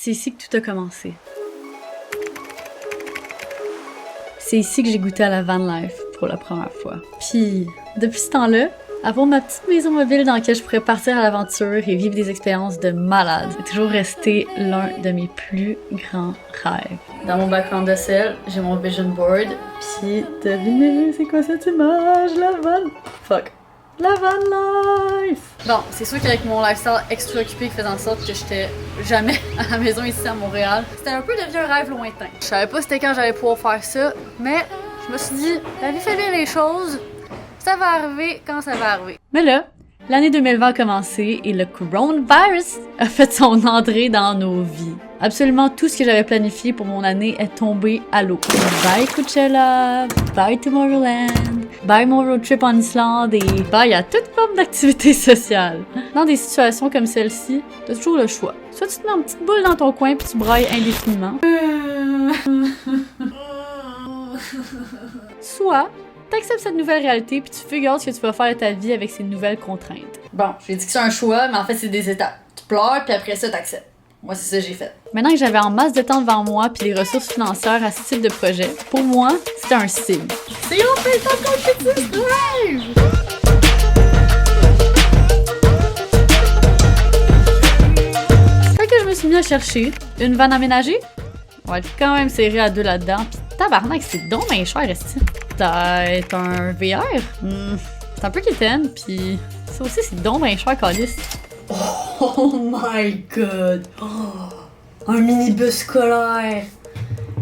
c'est ici que tout a commencé. C'est ici que j'ai goûté à la van life pour la première fois. Puis, depuis ce temps-là, avoir ma petite maison mobile dans laquelle je pourrais partir à l'aventure et vivre des expériences de malade, c'est toujours resté l'un de mes plus grands rêves. Dans mon background de sel, j'ai mon vision board, puis devinez, c'est quoi cette image? La van... Fuck. La van life! Bon, c'est sûr qu'avec mon lifestyle extra occupé qui faisait en sorte que j'étais jamais à la maison ici à Montréal, c'était un peu devenu un rêve lointain. Je savais pas c'était quand j'allais pouvoir faire ça, mais je me suis dit, la vie fait bien les choses, ça va arriver quand ça va arriver. Mais là, l'année 2020 a commencé et le coronavirus a fait son entrée dans nos vies. Absolument tout ce que j'avais planifié pour mon année est tombé à l'eau. Bye Coachella, bye Tomorrowland, bye mon road trip en Islande et bye à toute forme d'activité sociale. Dans des situations comme celle-ci, t'as toujours le choix. Soit tu te mets en petite boule dans ton coin puis tu brailles indéfiniment. Soit t'acceptes cette nouvelle réalité puis tu figures ce que tu vas faire de ta vie avec ces nouvelles contraintes. Bon, j'ai dit que c'est un choix, mais en fait c'est des étapes. Tu pleures puis après ça t'acceptes. Moi, c'est ça que j'ai fait. Maintenant que j'avais en masse de temps devant moi puis les ressources financières à ce type de projet, pour moi, c'était un signe. C'est enfin le temps qu'on fait ce rêve! Fait que je me suis mis à chercher une vanne aménagée. On va être quand même serré à deux là-dedans. Pis tabarnak, c'est donc bien cher, esti. Peut-être un VR? C'est un peu quétaine, pis ça aussi, c'est donc bien cher, câlisse. Oh my god! Oh, un minibus scolaire!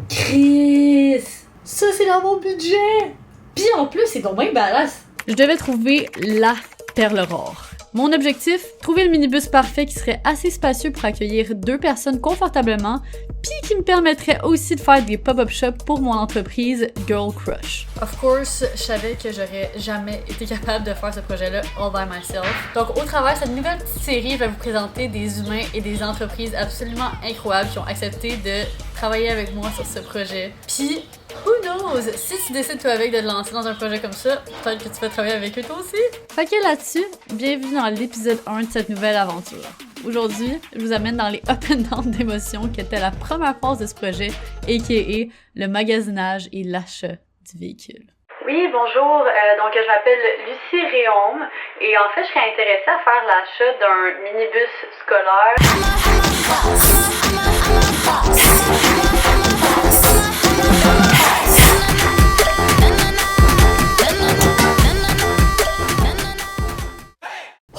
Chris! Ça, c'est dans mon budget! Pis en plus, c'est donc bien badass! Je devais trouver la perle rare. Mon objectif, trouver le minibus parfait qui serait assez spacieux pour accueillir 2 personnes confortablement, puis qui me permettrait aussi de faire des pop-up shops pour mon entreprise Girl Crush. Of course, je savais que j'aurais jamais été capable de faire ce projet-là all by myself. Donc au travers de cette nouvelle petite série, je vais vous présenter des humains et des entreprises absolument incroyables qui ont accepté de travailler avec moi sur ce projet. Puis, who knows? Si tu décides toi avec de te lancer dans un projet comme ça, peut-être que tu vas travailler avec eux toi aussi. Fait que là-dessus, bienvenue dans l'épisode 1 de cette nouvelle aventure. Aujourd'hui, je vous amène dans les up and down d'émotions qui était la première phase de ce projet, a.k.a. le magasinage et l'achat du véhicule. Oui, bonjour. Donc, je m'appelle Lucie Réaume et en fait, je serais intéressée à faire l'achat d'un minibus scolaire.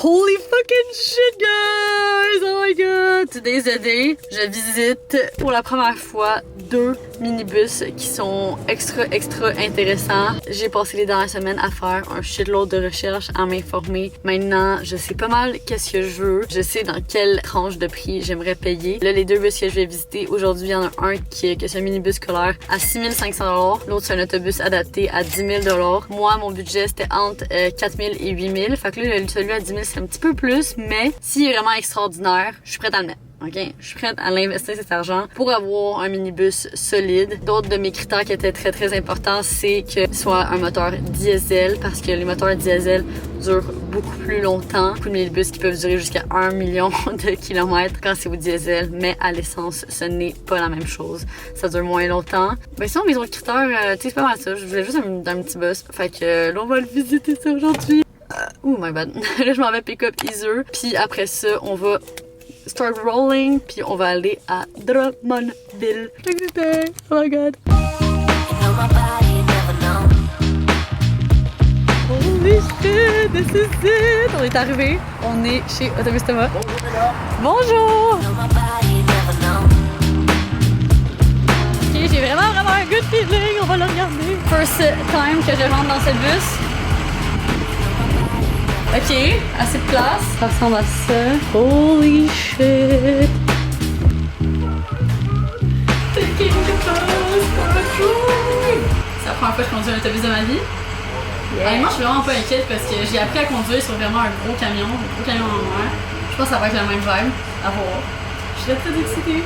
Holy fucking shit, guys! Oh my god! Today's the day. Je visite pour la première fois 2 minibus qui sont extra intéressants. J'ai passé les dernières semaines à faire un shitload de recherches, à m'informer. Maintenant, je sais pas mal qu'est-ce que je veux. Je sais dans quelle tranche de prix j'aimerais payer. Là, les 2 bus que je vais visiter, aujourd'hui, il y en a un qui est un minibus scolaire à 6 500 $. L'autre, c'est un autobus adapté à 10 000 $. Moi, mon budget, c'était entre 4 000 et 8 000. Fait que là, celui à 10 000, c'est un petit peu plus, mais s'il est vraiment extraordinaire, je suis prête à le mettre. OK? Je suis prête à l'investir cet argent pour avoir un minibus solide. D'autres de mes critères qui étaient très importants, c'est que soit un moteur diesel, parce que les moteurs diesel durent beaucoup plus longtemps. Beaucoup de minibus qui peuvent durer jusqu'à 1 million de kilomètres quand c'est au diesel, mais à l'essence, ce n'est pas la même chose. Ça dure moins longtemps. Ben sinon, mes autres critères, tu sais, c'est pas mal ça. Je voulais juste un petit bus. Fait que là, on va le visiter ça aujourd'hui. Oh my bad. Là, je m'en vais pick up Iser. Puis après ça, on va start rolling. Puis on va aller à Drummondville. Je suis excitée. Oh my god. Holy shit, this is it. On est arrivé. On est chez Autobus Thomas. Bonjour. Ok, j'ai vraiment un good feeling. On va le regarder. First time que je rentre dans ce bus. Ok, assez de place. Ça ressemble à ça. Holy shit. Taking the bus for a trip. C'est la première fois que je conduis un autobus de ma vie. Yeah. Honnêtement, je suis vraiment pas inquiète parce que j'ai appris à conduire sur vraiment un gros camion en mer. Je pense que ça va être la même vibe. À voir. Je suis très excitée.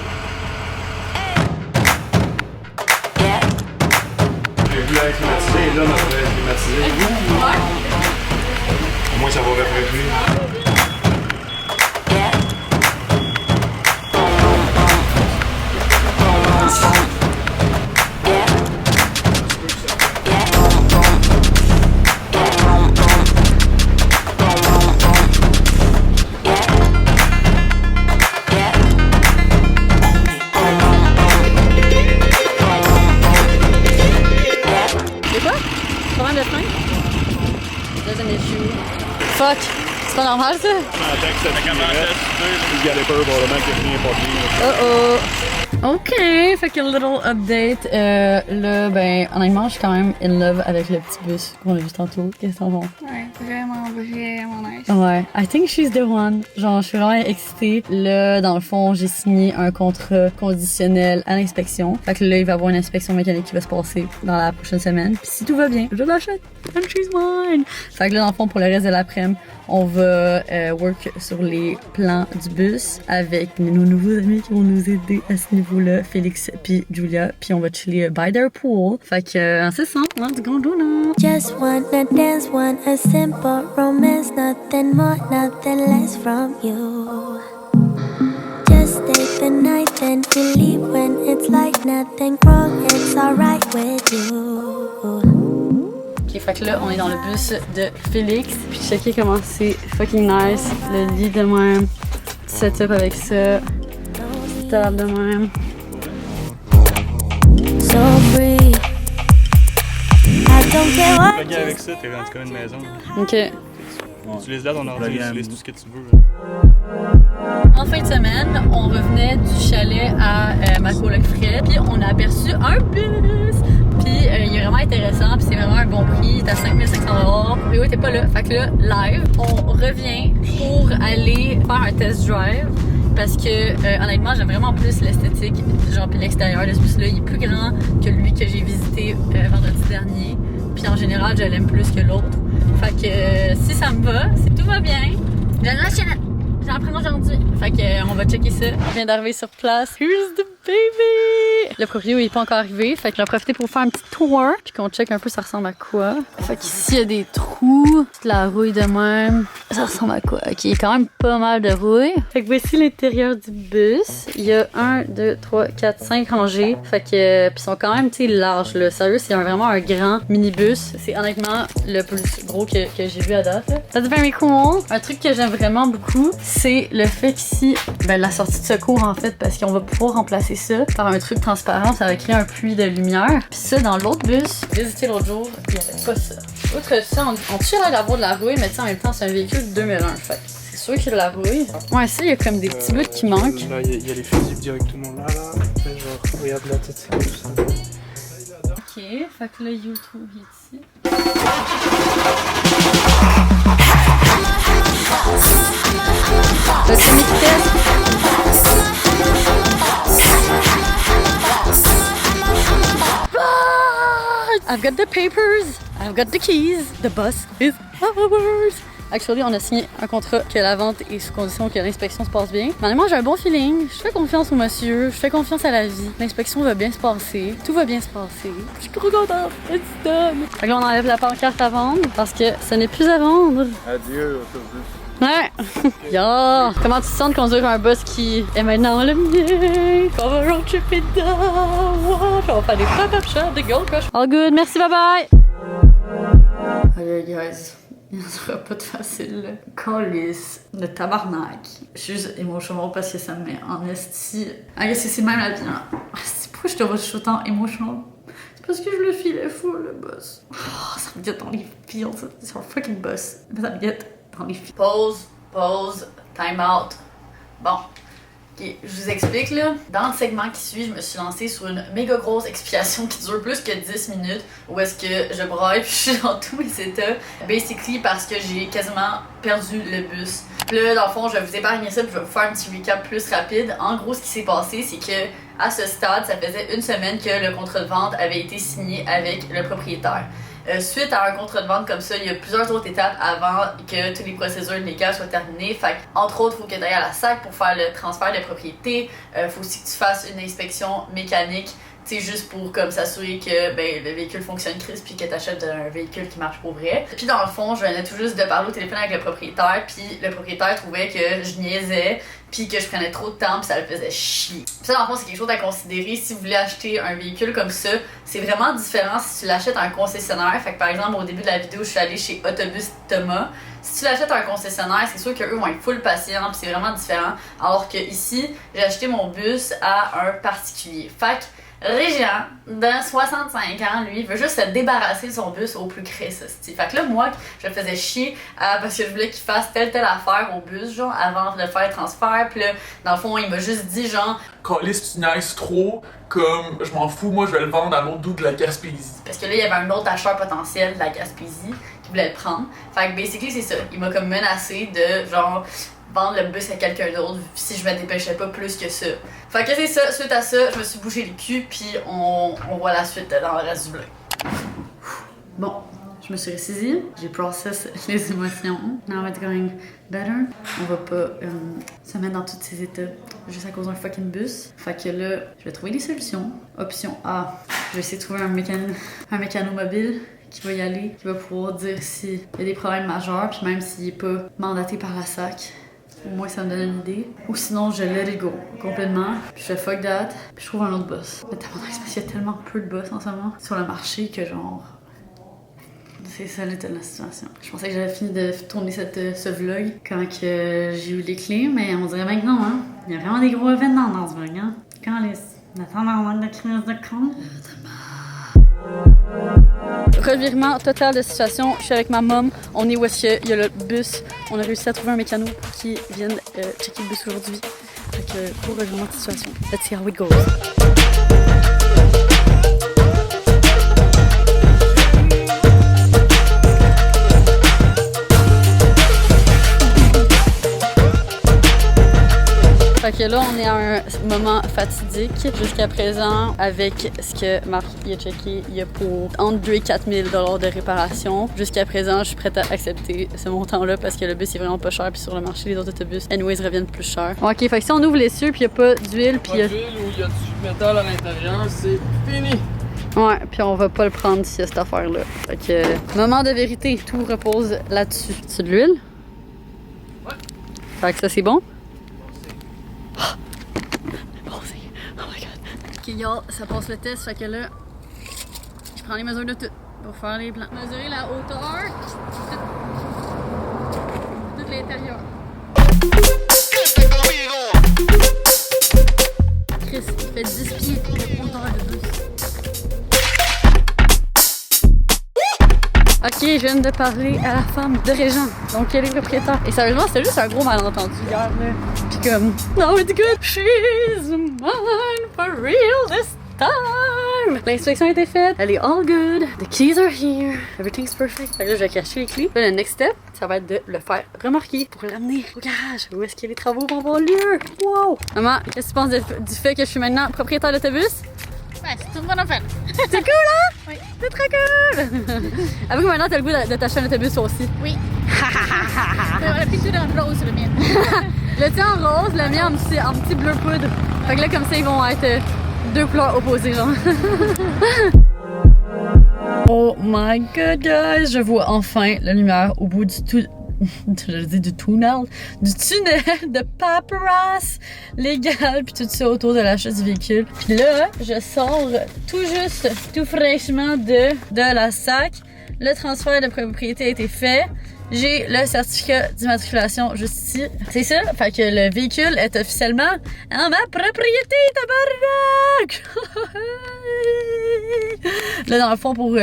J'ai vu l'air climatisé et là, notre air climatisé. Ouais. Au moins, ça va refroidir. C'est pas normal, ça? En tant que ça commençait je gardais pas probablement que rien pas bien. Oh. OK, fait que little update. Là, ben, honnêtement, je suis quand même in love avec le petit bus qu'on a vu tantôt. Qu'est-ce que t'en penses? Ouais, vraiment nice. Ouais, I think she's the one. Genre, je suis vraiment excitée. Là, dans le fond, j'ai signé un contrat conditionnel à l'inspection. Fait que là, il va y avoir une inspection mécanique qui va se passer dans la prochaine semaine. Puis si tout va bien, je l'achète. And she's mine. Fait que là, dans le fond, pour le reste de l'après-midi, on va work sur les plans du bus avec nos nouveaux amis qui vont nous aider à ce niveau-là, Félix puis Julia. Puis on va chiller by their pool. Fait que c'est ça, let's go do now. Just wanna dance, want a simple romance, nothing more, nothing less from you. Just stay the night, then you leave when it's like nothing wrong, it's alright with you. Ok, fait que là, on est dans le bus de Félix. Puis checker comment c'est fucking nice. Le lit de même, setup avec ça, table de même. So free, I don't care what. Plugger avec ça, t'es rendu comme une maison. Ok. Tu utilises là ton ordi, tu utilises tout ce que tu veux. En fin de semaine, on revenait du chalet à ma coloc Fred, puis on a aperçu un bus. Puis il est vraiment intéressant, puis c'est vraiment un bon prix, il est à 5500 $. Mais oui, t'es pas là. Fait que là, live, on revient pour aller faire un test drive. Parce que honnêtement, j'aime vraiment plus l'esthétique, genre puis l'extérieur de ce bus-là. Il est plus grand que lui que j'ai visité vendredi dernier. Puis en général, je l'aime plus que l'autre. Fait que si ça me va, si tout va bien, je l'achète. J'en prends aujourd'hui. Fait que on va checker ça. On vient d'arriver sur place. Here's the baby! Le proprio il est pas encore arrivé. Fait que j'en profité pour faire un petit tour. Puis qu'on check un peu ça ressemble à quoi. Fait qu'ici il y a des trous. Toute la rouille de même. Ça ressemble à quoi? Ok, il y a quand même pas mal de rouille. Fait que voici l'intérieur du bus. Il y a 1, 2, 3, 4, 5 rangées. Fait que puis ils sont quand même tu sais larges là. Sérieux, c'est vraiment un grand minibus. C'est honnêtement le plus gros que j'ai vu à date. That's very cool. Un truc que j'aime vraiment beaucoup, c'est le fait qu'ici, ben, la sortie de secours en fait, parce qu'on va pouvoir remplacer ça par un truc transparent, ça va créer un puits de lumière. Puis ça, dans l'autre bus, j'ai visité l'autre jour, il n'y avait pas ça. Outre ça, on tire d'avoir de la rouille, mais en même temps, c'est un véhicule de 2001, fait c'est sûr qu'il y a de la rouille. Ouais, ça, il y a comme des petits bouts qui manquent. Là, il y a les fusibles directement là. Genre, regarde là, tout ça. Ok, fait que là, YouTube est ici. Le semi-test. I've got the papers, I've got the keys, the bus is ours. Actually, on a signé un contrat que la vente est sous condition que l'inspection se passe bien. Mais honnêtement, j'ai un bon feeling. Je fais confiance au monsieur, je fais confiance à la vie. L'inspection va bien se passer, tout va bien se passer. Je suis trop contente, it's done. Fait que là, on enlève la pancarte à vendre parce que ce n'est plus à vendre. Adieu, autobus. Ouais! Yeah! Comment tu te sens de conduire un bus qui est maintenant le mien? On va road tripper dedans! Wow. On va faire des pop-up shots, des Gold Crush. All good, merci, bye bye! Aïe, guys. Il n'en sera pas de facile. Calice de tabarnak. Je suis juste émotionnelle parce que ça me met en esti. Ah, qu'est-ce que c'est même la vie? Pourquoi je te vois autant émotionnelle? C'est parce que je le filais fou, le boss. Oh, ça me guette dans les fils. C'est un fucking boss. Ça me guette dans les fils. Pause, time out. Bon. Okay, je vous explique là. Dans le segment qui suit, je me suis lancée sur une méga grosse explication qui dure plus que 10 minutes où est-ce que je braille puis je suis dans tous mes états. Basically parce que j'ai quasiment perdu le bus. Puis là, dans le fond, je vais vous épargner ça puis je vais vous faire un petit recap plus rapide. En gros, ce qui s'est passé, c'est que à ce stade, ça faisait une semaine que le contrat de vente avait été signé avec le propriétaire. Suite à un contrat de vente comme ça, il y a plusieurs autres étapes avant que toutes les procédures légales soient terminées. Fait entre autres, il faut que tu ailles à la SAC pour faire le transfert de propriété. Faut aussi que tu fasses une inspection mécanique, tu sais, juste pour comme s'assurer que ben, le véhicule fonctionne crise puis que tu achètes un véhicule qui marche pour vrai. Puis dans le fond, je venais tout juste de parler au téléphone avec le propriétaire, puis le propriétaire trouvait que je niaisais, puis que je prenais trop de temps, puis ça le faisait chier. Puis ça, dans le fond, c'est quelque chose à considérer si vous voulez acheter un véhicule comme ça. C'est vraiment différent si tu l'achètes à un concessionnaire. Fait que par exemple, au début de la vidéo, je suis allée chez Autobus Thomas. Si tu l'achètes à un concessionnaire, c'est sûr qu'eux vont être full patients, puis c'est vraiment différent. Alors que ici, j'ai acheté mon bus à un particulier. Fait que Régent, de 65 ans, lui, veut juste se débarrasser de son bus au plus crisse. Fait que là, moi, je le faisais chier parce que je voulais qu'il fasse telle affaire au bus, genre, avant de faire le transfert. Puis là, dans le fond, il m'a juste dit, genre... Calisse, tu niaises trop, comme, je m'en fous, moi, je vais le vendre à l'autre bout de la Gaspésie. Parce que là, il y avait un autre acheteur potentiel de la Gaspésie qui voulait le prendre. Fait que, basically, c'est ça. Il m'a comme menacé de, genre... vendre le bus à quelqu'un d'autre si je me dépêchais pas plus que ça. Fait que c'est ça, suite à ça, je me suis bouché le cul puis on voit la suite dans le reste du vlog. Bon, je me suis ressaisie, j'ai processé les émotions. Now it's going better. On va pas se mettre dans tous ces états juste à cause d'un fucking bus. Fait que là, je vais trouver des solutions. Option A, je vais essayer de trouver un mécano mobile qui va y aller, qui va pouvoir dire s'il y a des problèmes majeurs, puis même s'il est pas mandaté par la SAC. Au moins, ça me donne une idée. Ou sinon, je let it go complètement. Puis je fais fuck that. Puis je trouve un autre boss. Mais t'as parce qu'il y a tellement peu de boss en ce moment sur le marché que genre... C'est ça l'état de la situation. Je pensais que j'avais fini de tourner ce vlog quand que j'ai eu les clés, mais on dirait bien que non, hein. Il y a vraiment des gros événements dans ce vlog, hein. Quand les... Attends, de crise de con. Revirement total de situation, je suis avec ma mom, on est où est-ce qu'il y a le bus, on a réussi à trouver un mécano qui vienne checker le bus aujourd'hui. Fait que gros revirement de situation, let's see how it goes. Fait que là, on est à un moment fatidique jusqu'à présent avec ce que Marc a checké. Il y a pour entre 2 et 4 000 $ de réparation. Jusqu'à présent, je suis prête à accepter ce montant-là parce que le bus est vraiment pas cher. Puis sur le marché, les autres autobus, anyways, reviennent plus cher. Ok, fait que si on ouvre les cieux puis il n'y a pas d'huile, puis. Pas d'huile ou il y a du métal à l'intérieur, c'est fini! Ouais, puis on va pas le prendre s'il y a cette affaire-là. Fait que, moment de vérité, tout repose là-dessus. C'est de l'huile? Ouais. Fait que ça, c'est bon? Oh my god. Ok, y'all, ça passe le test, fait que là, je prends les mesures de tout pour faire les plans. Mesurer la hauteur, tout l'intérieur. Chris, il fait 10 pieds de hauteur de bus. Ok, je viens de parler à la femme de Régent, donc elle est propriétaire. Et sérieusement, c'était juste un gros malentendu hier, là. Pis comme, no it's good, she's mine for real this time. L'inspection a été faite, elle est all good, the keys are here, everything's perfect. Fait que là, je vais cacher les clés. Là, le next step, ça va être de le faire remarquer pour l'amener au garage. Où est-ce que les travaux vont avoir lieu? Wow! Maman, qu'est-ce que tu penses du fait que je suis maintenant propriétaire d'autobus? Ouais, c'est tout bon en fait. C'est cool, hein? Oui. C'est très cool! Avoue que maintenant, t'as le goût de t'acheter un autobus toi aussi. Oui. On a pris tout en rose, le mien. Le tien en rose, le mien en petit bleu poudre. Fait que là, comme ça, ils vont être deux couleurs opposées, genre. Oh my god, guys! Je vois enfin la lumière au bout du tunnel de paperasse légal puis tout ça autour de l'achat du véhicule. Puis là, je sors tout juste, tout fraîchement de la SAC. Le transfert de propriété a été fait. J'ai le certificat d'immatriculation juste ici. C'est ça, fait que le véhicule est officiellement en ma propriété, tabarnak! Là, dans le fond, pour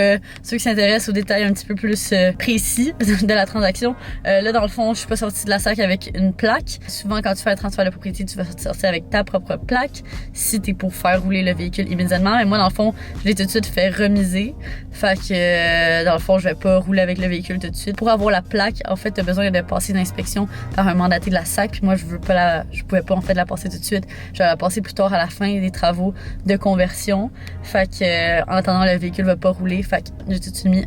ceux qui s'intéressent aux détails un petit peu plus précis de la transaction, là, dans le fond, je suis pas sortie de la SAC avec une plaque. Souvent, quand tu fais un transfert de propriété, tu vas sortir avec ta propre plaque si t'es pour faire rouler le véhicule immédiatement. Mais moi, dans le fond, je l'ai tout de suite fait remiser. Fait que, dans le fond, je vais pas rouler avec le véhicule tout de suite. Pour avoir la plaque, en fait, t'as besoin de passer une inspection par un mandaté de la SAC. Puis moi, je pouvais pas, en fait, la passer tout de suite. Je vais la passer plus tard à la fin des travaux de conversion. Fait que, en attendant, le véhicule va pas rouler. Fait que j'ai tout de suite mis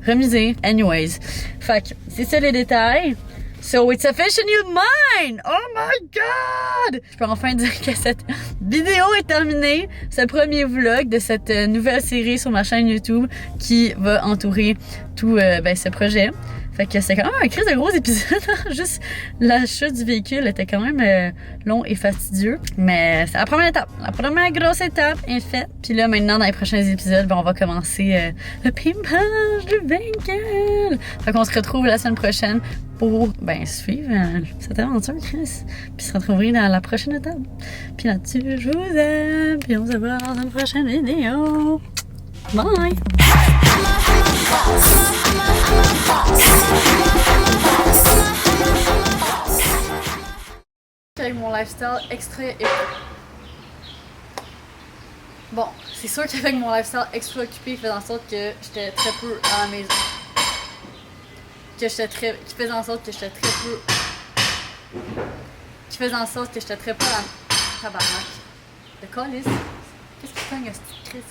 remisé. Anyways. Fait que, c'est ça les détails. So it's officially mine! Oh my god! Je peux enfin dire que cette vidéo est terminée. Ce premier vlog de cette nouvelle série sur ma chaîne YouTube qui va entourer tout ce projet. Fait que c'est quand même un crise de gros épisode. Juste l'achat du véhicule était quand même long et fastidieux. Mais c'est la première étape. La première grosse étape est faite. Puis là, maintenant, dans les prochains épisodes, on va commencer le pimpage du véhicule. Fait qu'on se retrouve la semaine prochaine pour suivre cette aventure, Chris. Puis se retrouver dans la prochaine étape. Puis là-dessus, je vous aime. Puis on se voit dans une prochaine vidéo. Bye! Avec mon lifestyle extra occupé. Bon, c'est sûr qu'avec mon lifestyle extra occupé, il faisait en sorte que j'étais très peu à la maison. Qui faisait en sorte que j'étais très peu à la... Tabarnak. De calice. Qu'est-ce qui cogne, ce Chris?